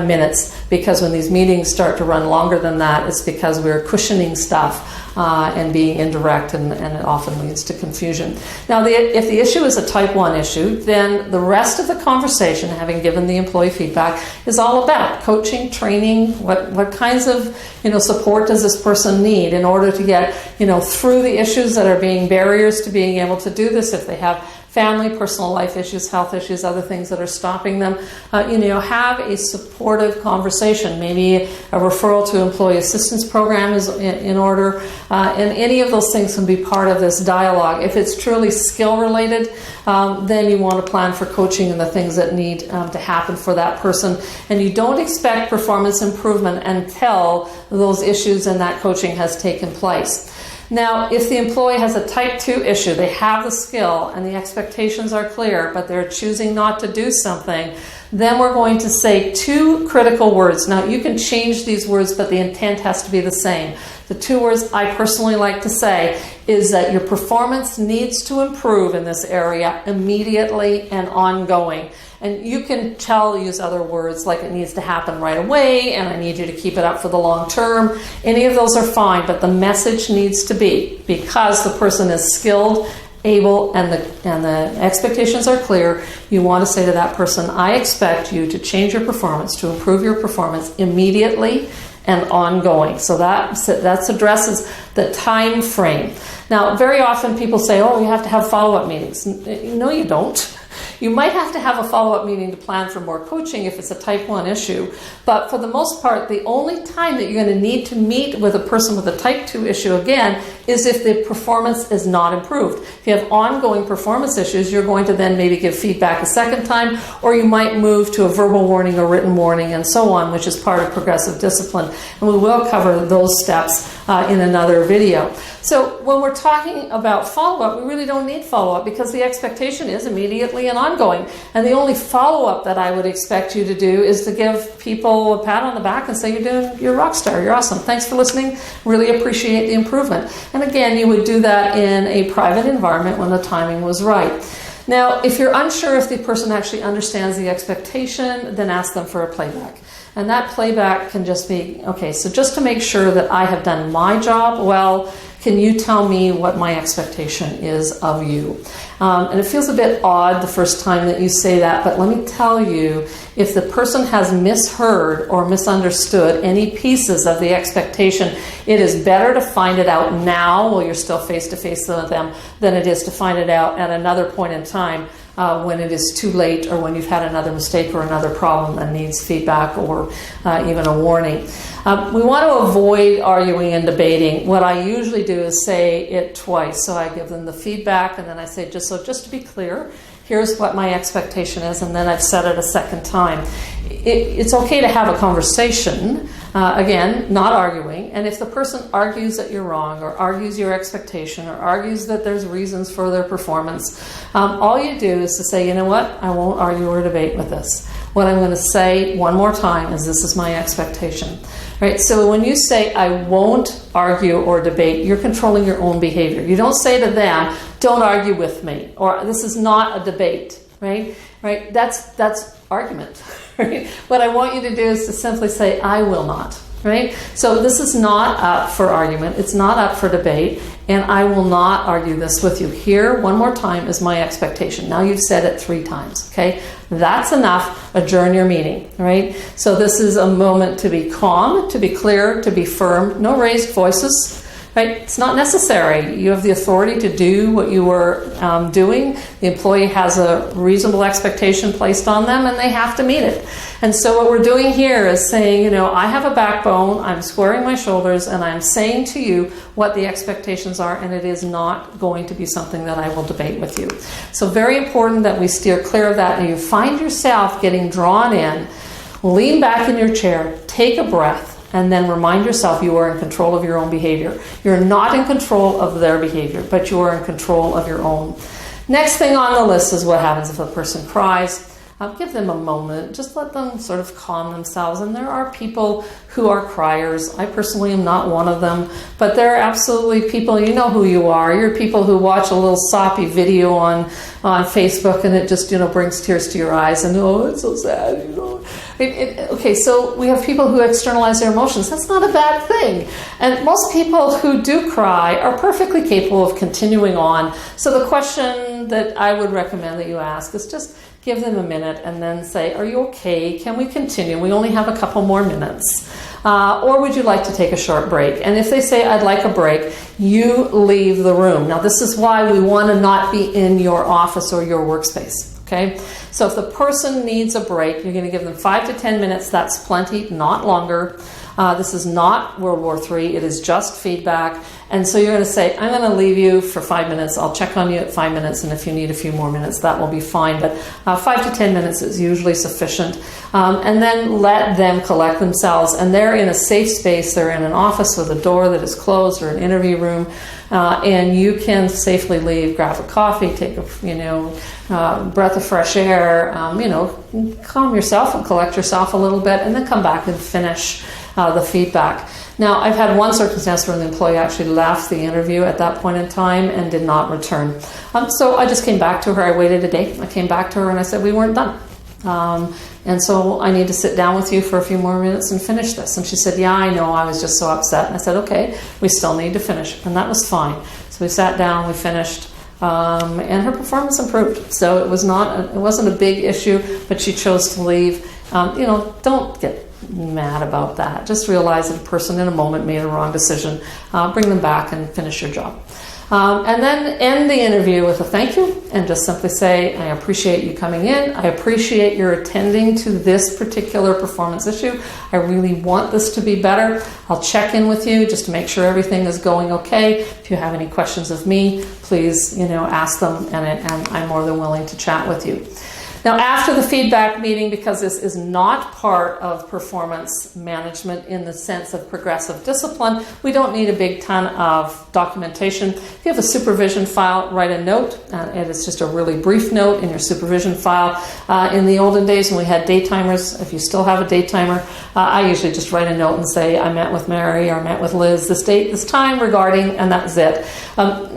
minutes, because when these meetings start to run longer than that, it's because we're cushioning stuff and being indirect, and it often leads to confusion. Now, if the issue is a type 1 issue, then the rest of the conversation, having given the employee feedback, is all about coaching, training, what kinds of support does this person need in order to get through the issues that are being barriers to being able to do this. If they have family, personal life issues, health issues, other things that are stopping them, have a supportive conversation. Maybe a referral to employee assistance program is in order, and any of those things can be part of this dialogue. If it's truly skill related, then you want to plan for coaching and the things that need to happen for that person, and you don't expect performance improvement until those issues and that coaching has taken place. Now, if the employee has a type 2 issue, they have the skill and the expectations are clear, but they're choosing not to do something, then we're going to say 2 critical words. Now, you can change these words, but the intent has to be the same. The 2 words I personally like to say is that your performance needs to improve in this area immediately and ongoing. And you can use other words like it needs to happen right away, and I need you to keep it up for the long term. Any of those are fine, but the message needs to be, because the person is skilled, able, and the expectations are clear, you want to say to that person, I expect you to change your performance, to improve your performance immediately and ongoing. So that addresses the time frame. Now, very often people say, you have to have follow-up meetings. No, you don't. You might have to have a follow-up meeting to plan for more coaching if it's a type 1 issue, but for the most part, the only time that you're going to need to meet with a person with a type 2 issue again is if the performance is not improved. If you have ongoing performance issues, you're going to then maybe give feedback a second time, or you might move to a verbal warning, a written warning, and so on, which is part of progressive discipline. And we will cover those steps in another video. So when we're talking about follow-up, we really don't need follow-up because the expectation is immediately and ongoing. And the only follow-up that I would expect you to do is to give people a pat on the back and say, you're a rock star, you're awesome, thanks for listening, really appreciate the improvement. And again, you would do that in a private environment when the timing was right. Now, if you're unsure if the person actually understands the expectation, then ask them for a playback. And that playback can just be, okay, so just to make sure that I have done my job well, can you tell me what my expectation is of you? And it feels a bit odd the first time that you say that, but let me tell you, if the person has misheard or misunderstood any pieces of the expectation, it is better to find it out now while you're still face-to-face with them than it is to find it out at another point in time when it is too late, or when you've had another mistake or another problem that needs feedback or even a warning. We want to avoid arguing and debating. What I usually do is say it twice. So I give them the feedback, and then I say, just to be clear, here's what my expectation is, and then I've said it a second time. It's okay to have a conversation, again, not arguing, and if the person argues that you're wrong, or argues your expectation, or argues that there's reasons for their performance, all you do is to say, you know what, I won't argue or debate with this. What I'm going to say one more time is this is my expectation. Right? So when you say I won't argue or debate, you're controlling your own behavior. You don't say to them, don't argue with me, or this is not a debate. Right? That's argument. Right? What I want you to do is to simply say, I will not. Right? So this is not up for argument. It's not up for debate. And I will not argue this with you. Here, one more time, is my expectation. Now you've said it 3 times. Okay? That's enough. Adjourn your meeting. Right? So this is a moment to be calm, to be clear, to be firm. No raised voices. Right? It's not necessary. You have the authority to do what you were doing. The employee has a reasonable expectation placed on them, and they have to meet it. And so what we're doing here is saying, I have a backbone, I'm squaring my shoulders, and I'm saying to you what the expectations are, and it is not going to be something that I will debate with you. So very important that we steer clear of that, and you find yourself getting drawn in, lean back in your chair, take a breath, and then remind yourself you are in control of your own behavior. You're not in control of their behavior, but you are in control of your own. Next thing on the list is what happens if a person cries. Give them a moment. Just let them sort of calm themselves. And there are people who are criers. I personally am not one of them. But there are absolutely people, you know who you are. You're people who watch a little soppy video on Facebook and it just, brings tears to your eyes. And, oh, it's so sad, Okay, so we have people who externalize their emotions. That's not a bad thing. And most people who do cry are perfectly capable of continuing on. So the question that I would recommend that you ask is just give them a minute and then say, are you okay? Can we continue? We only have a couple more minutes. Or would you like to take a short break? And if they say, I'd like a break, you leave the room. Now, this is why we want to not be in your office or your workspace. Okay? So if the person needs a break, you're going to give them 5 to 10 minutes. That's plenty, not longer. This is not World War III. It is just feedback. And so you're going to say, I'm going to leave you for 5 minutes. I'll check on you at 5 minutes. And if you need a few more minutes, that will be fine. But 5 to 10 minutes is usually sufficient. And then let them collect themselves. And they're in a safe space. They're in an office with a door that is closed or an interview room. And you can safely leave, grab a coffee, take a breath of fresh air, calm yourself and collect yourself a little bit, and then come back and finish the feedback. Now, I've had one circumstance where the employee actually left the interview at that point in time and did not return. So I just came back to her. I waited a day. I came back to her and I said, we weren't done. And so I need to sit down with you for a few more minutes and finish this. And she said, yeah, I know. I was just so upset. And I said, okay, we still need to finish. And that was fine. So we sat down, we finished. And her performance improved. So it wasn't a big issue, but she chose to leave. Don't get mad about that. Just realize that a person in a moment made a wrong decision. Bring them back and finish your job. And then end the interview with a thank you and just simply say, I appreciate you coming in. I appreciate your attending to this particular performance issue. I really want this to be better. I'll check in with you just to make sure everything is going okay. If you have any questions of me, please, ask them, and I'm more than willing to chat with you. Now, after the feedback meeting, because this is not part of performance management in the sense of progressive discipline, we don't need a big ton of documentation. If you have a supervision file, write a note. It is just a really brief note in your supervision file. In the olden days when we had day timers, if you still have a day timer, I usually just write a note and say, I met with Mary or I met with Liz this date, this time regarding, and that's it.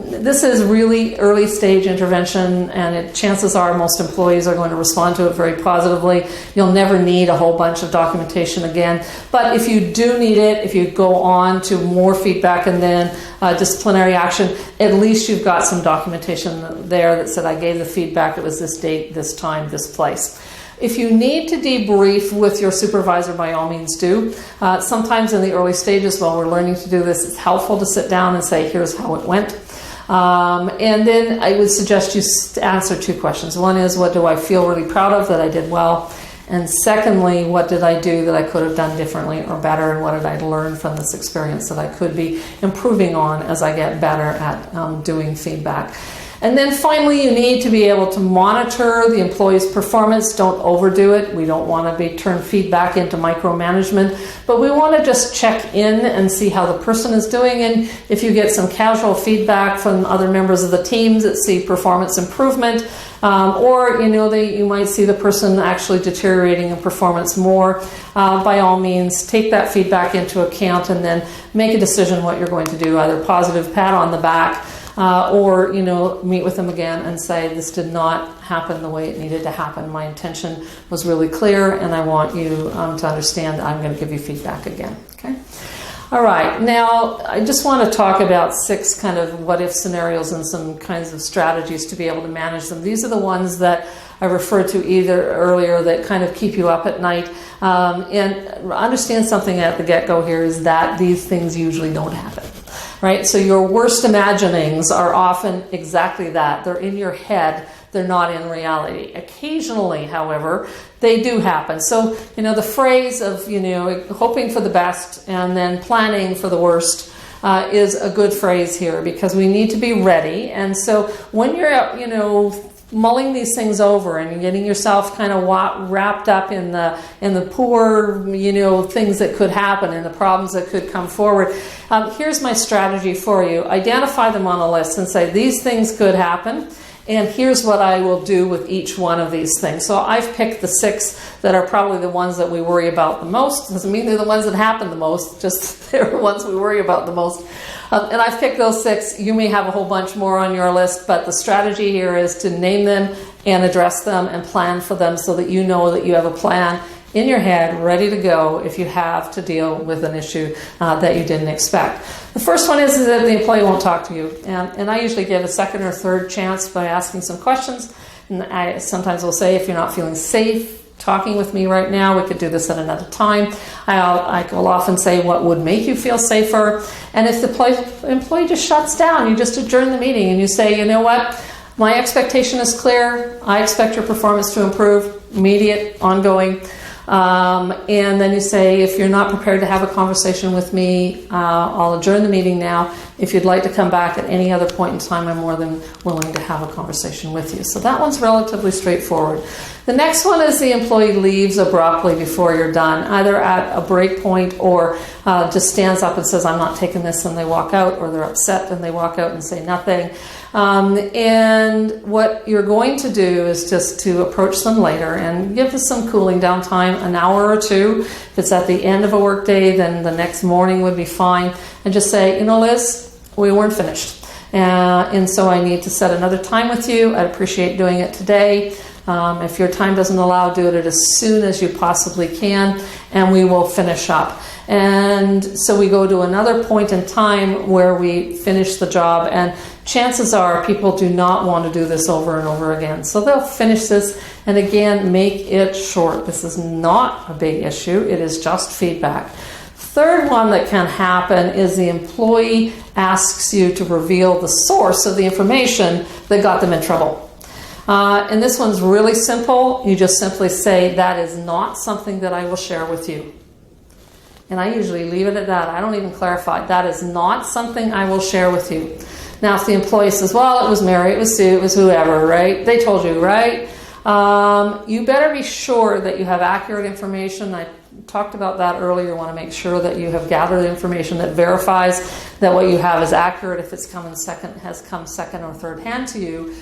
This is really early stage intervention, and chances are most employees are going to respond to it very positively. You'll never need a whole bunch of documentation again. But if you do need it, if you go on to more feedback and then disciplinary action, at least you've got some documentation there that said, I gave the feedback, it was this date, this time, this place. If you need to debrief with your supervisor, by all means do. Sometimes in the early stages while we're learning to do this, it's helpful to sit down and say, here's how it went. And then I would suggest you answer 2 questions. One is, what do I feel really proud of that I did well? And secondly, what did I do that I could have done differently or better? And what did I learn from this experience that I could be improving on as I get better at doing feedback? And then finally, you need to be able to monitor the employee's performance. Don't overdo it. We don't want to turn feedback into micromanagement, but we want to just check in and see how the person is doing. And if you get some casual feedback from other members of the teams that see performance improvement, or you might see the person actually deteriorating in performance more, by all means, take that feedback into account and then make a decision what you're going to do, either positive pat on the back, or meet with them again and say, this did not happen the way it needed to happen. My intention was really clear, and I want you to understand that I'm going to give you feedback again. Okay. All right. Now, I just want to talk about 6 kind of what-if scenarios and some kinds of strategies to be able to manage them. These are the ones that I referred to either earlier that kind of keep you up at night. And understand something at the get-go here is that these things usually don't happen. Right? So your worst imaginings are often exactly that. They're in your head. They're not in reality. Occasionally, however, they do happen. So, the phrase of, hoping for the best and then planning for the worst is a good phrase here, because we need to be ready. And so when you're, mulling these things over and getting yourself kind of wrapped up in the poor, things that could happen and the problems that could come forward, here's my strategy for you. Identify them on a list and say, these things could happen, and here's what I will do with each one of these things. So I've picked the 6 that are probably the ones that we worry about the most. Doesn't mean they're the ones that happen the most, just they're the ones we worry about the most. And I've picked those 6. You may have a whole bunch more on your list, but the strategy here is to name them and address them and plan for them so that you know that you have a plan in your head ready to go if you have to deal with an issue that you didn't expect. The first one is that the employee won't talk to you. And I usually give a second or third chance by asking some questions. And I sometimes will say, if you're not feeling safe talking with me right now, we could do this at another time. I will often say, what would make you feel safer? And if the employee just shuts down, you just adjourn the meeting and you say, you know what, my expectation is clear. I expect your performance to improve, immediate, ongoing. And then you say, if you're not prepared to have a conversation with me, I'll adjourn the meeting now. If you'd like to come back at any other point in time, I'm more than willing to have a conversation with you. So that one's relatively straightforward. The next one is the employee leaves abruptly before you're done, either at a break point or just stands up and says, I'm not taking this, and they walk out, or they're upset and they walk out and say nothing. And what you're going to do is just to approach them later and give us some cooling down time, an hour or two. If it's at the end of a work day, then the next morning would be fine. And just say, Liz, we weren't finished. And so I need to set another time with you. I'd appreciate doing it today. If your time doesn't allow, do it as soon as you possibly can, and we will finish up. And so we go to another point in time where we finish the job, and chances are people do not want to do this over and over again. So they'll finish this, and again, make it short. This is not a big issue. It is just feedback. Third one that can happen is the employee asks you to reveal the source of the information that got them in trouble. And this one's really simple. You just simply say, that is not something that I will share with you. And I usually leave it at that. I don't even clarify. That is not something I will share with you. Now, if the employee says, well, it was Mary, it was Sue, it was whoever, right? They told you, right? You better be sure that you have accurate information. I talked about that earlier. You want to make sure that you have gathered information that verifies that what you have is accurate if it's has come second or third hand to you.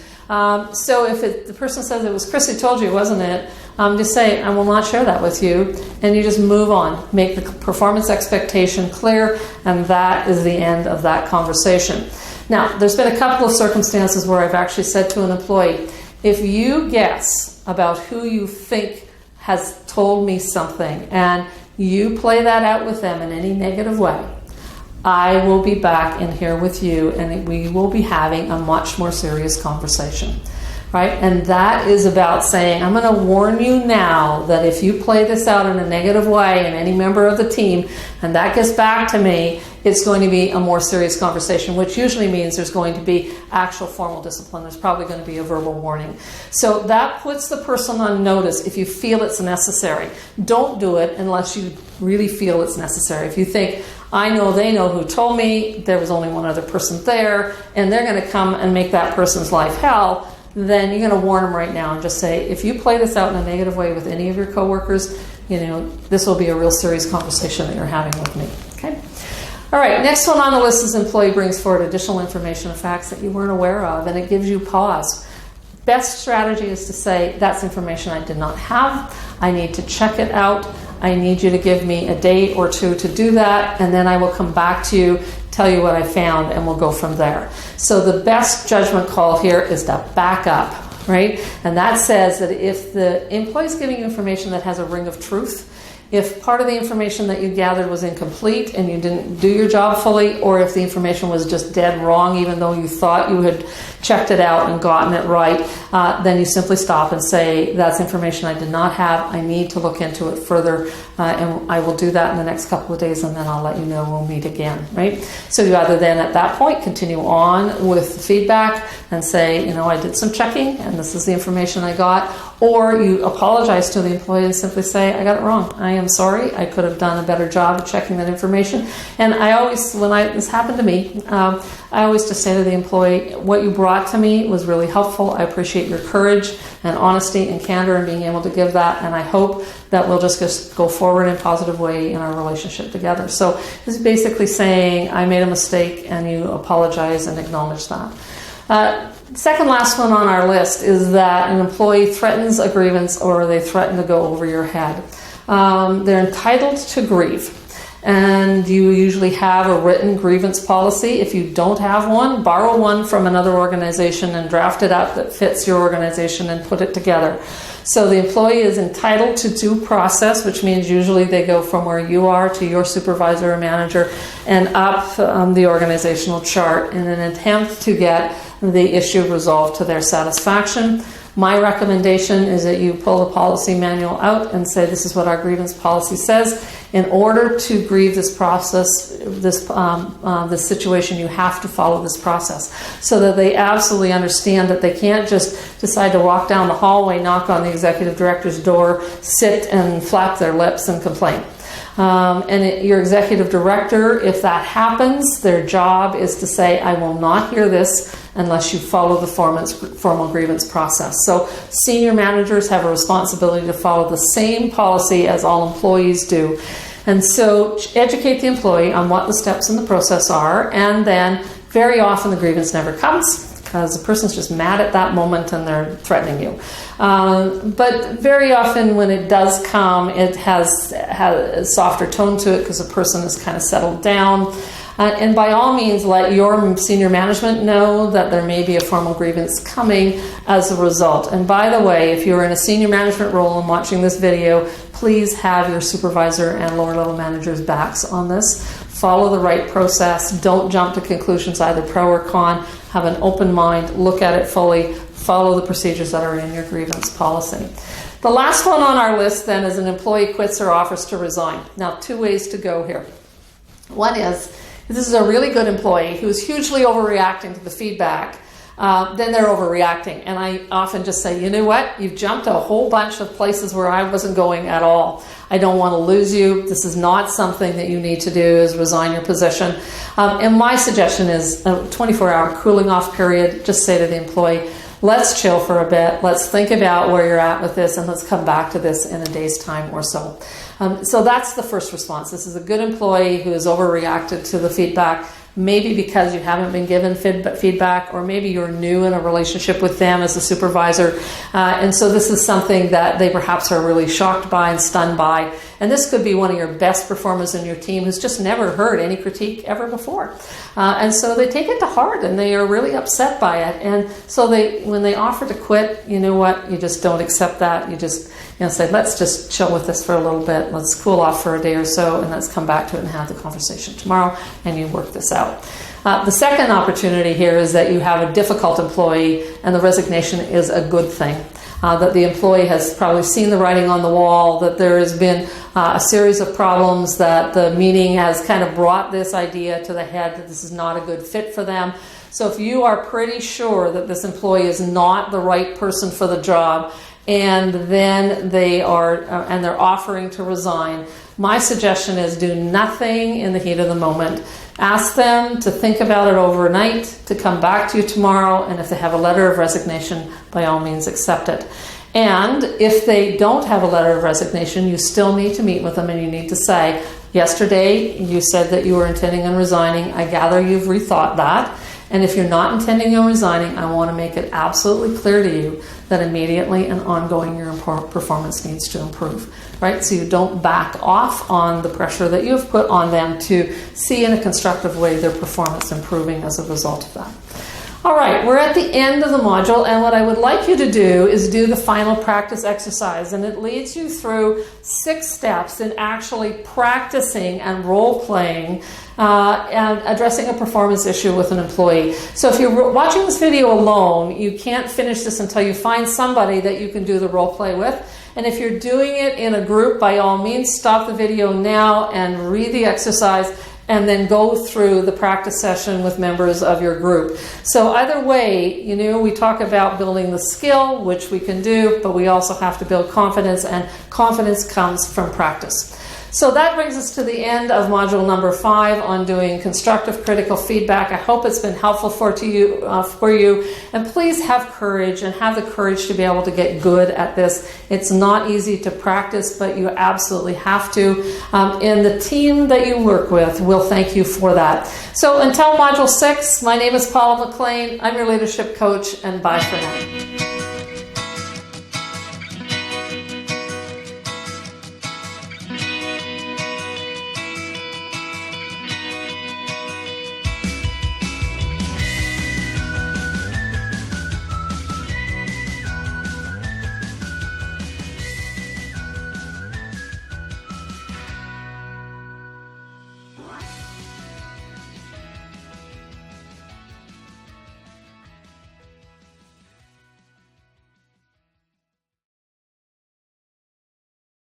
So if the person says it was Chris who told you, wasn't it? Just say, I will not share that with you. And you just move on. Make the performance expectation clear, and that is the end of that conversation. Now, there's been a couple of circumstances where I've actually said to an employee, if you guess about who you think has told me something and you play that out with them in any negative way, I will be back in here with you and we will be having a much more serious conversation, right? And that is about saying, I'm going to warn you now that if you play this out in a negative way in any member of the team and that gets back to me, it's going to be a more serious conversation, which usually means there's going to be actual formal discipline. There's probably going to be a verbal warning. So that puts the person on notice if you feel it's necessary. Don't do it unless you really feel it's necessary. If you think, I know they know who told me, there was only one other person there, and they're going to come and make that person's life hell, then you're going to warn them right now and just say, if you play this out in a negative way with any of your coworkers, this will be a real serious conversation that you're having with me. Okay? All right, next one on the list is employee brings forward additional information or facts that you weren't aware of, and it gives you pause. Best strategy is to say, that's information I did not have. I need to check it out. I need you to give me a day or two to do that, and then I will come back to you, tell you what I found, and we'll go from there. So the best judgment call here is to back up, right? And that says that if the employee is giving you information that has a ring of truth, if part of the information that you gathered was incomplete and you didn't do your job fully, or if the information was just dead wrong, even though you thought you had checked it out and gotten it right, then you simply stop and say, that's information I did not have. I need to look into it further, and I will do that in the next couple of days, and then I'll let you know we'll meet again, right? So you either then at that point continue on with the feedback and say, I did some checking, and this is the information I got, Or you apologize to the employee and simply say, I got it wrong. I am sorry. I could have done a better job of checking that information. And I always, this happened to me, I always just say to the employee, what you brought to me was really helpful. I appreciate your courage and honesty and candor and being able to give that. And I hope that we'll just go forward in a positive way in our relationship together. So this is basically saying, I made a mistake, and you apologize and acknowledge that. Second last one on our list is that an employee threatens a grievance or they threaten to go over your head. They're entitled to grieve, and you usually have a written grievance policy. If you don't have one, borrow one from another organization and draft it up that fits your organization and put it together. So the employee is entitled to due process, which means usually they go from where you are to your supervisor or manager and up the organizational chart in an attempt to get the issue resolved to their satisfaction. My recommendation is that you pull the policy manual out and say, this is what our grievance policy says. In order to grieve this process, this situation, you have to follow this process, so that they absolutely understand that they can't just decide to walk down the hallway, knock on the executive director's door, sit and flap their lips and complain. Your executive director, if that happens, their job is to say, I will not hear this unless you follow the formal grievance process. So senior managers have a responsibility to follow the same policy as all employees do. And so educate the employee on what the steps in the process are, and then very often the grievance never comes, because the person's just mad at that moment and they're threatening you. But very often when it does come, it has a softer tone to it because the person is kind of settled down. And by all means, let your senior management know that there may be a formal grievance coming as a result. And by the way, if you're in a senior management role and watching this video, please have your supervisor and lower level managers' backs on this. Follow the right process. Don't jump to conclusions, either pro or con. Have an open mind. Look at it fully. Follow the procedures that are in your grievance policy. The last one on our list then is an employee quits or offers to resign. Now, two ways to go here. One is, if this is a really good employee who is hugely overreacting to the feedback, then they're overreacting. And I often just say, you know what? You've jumped a whole bunch of places where I wasn't going at all. I don't want to lose you. This is not something that you need to do, is resign your position. And my suggestion is a 24-hour cooling off period. Just say to the employee, let's chill for a bit. Let's think about where you're at with this, and let's come back to this in a day's time or so. So that's the first response. This is a good employee who has overreacted to the feedback, maybe because you haven't been given feedback, or maybe you're new in a relationship with them as a supervisor. And so this is something that they perhaps are really shocked by and stunned by. And this could be one of your best performers in your team who's just never heard any critique ever before. And so they take it to heart and they are really upset by it. And so when they offer to quit, you know what? You just don't accept that. You just say, let's just chill with this for a little bit. Let's cool off for a day or so, and let's come back to it and have the conversation tomorrow, and you work this out. The second opportunity here is that you have a difficult employee and the resignation is a good thing. That the employee has probably seen the writing on the wall, that there has been a series of problems, that the meeting has kind of brought this idea to the head that this is not a good fit for them. So if you are pretty sure that this employee is not the right person for the job, and then they're offering to resign, my suggestion is do nothing in the heat of the moment. Ask them to think about it overnight, to come back to you tomorrow, and if they have a letter of resignation, by all means accept it. And if they don't have a letter of resignation, you still need to meet with them, and you need to say, yesterday you said that you were intending on resigning. I gather you've rethought that. And if you're not intending on resigning, I want to make it absolutely clear to you that immediately and ongoing your performance needs to improve, right? So you don't back off on the pressure that you've put on them to see in a constructive way their performance improving as a result of that. All right, we're at the end of the module, and what I would like you to do is do the final practice exercise, and it leads you through 6 steps in actually practicing and role-playing and addressing a performance issue with an employee. So if you're watching this video alone, you can't finish this until you find somebody that you can do the role-play with. And if you're doing it in a group, by all means, stop the video now and read the exercise and then go through the practice session with members of your group. So either way, we talk about building the skill, which we can do, but we also have to build confidence, and confidence comes from practice. So that brings us to the end of module number 5 on doing constructive critical feedback. I hope it's been helpful for you. And please have courage, and have the courage to be able to get good at this. It's not easy to practice, but you absolutely have to. And the team that you work with will thank you for that. So until module 6, my name is Paula MacLean. I'm your leadership coach, and bye for now.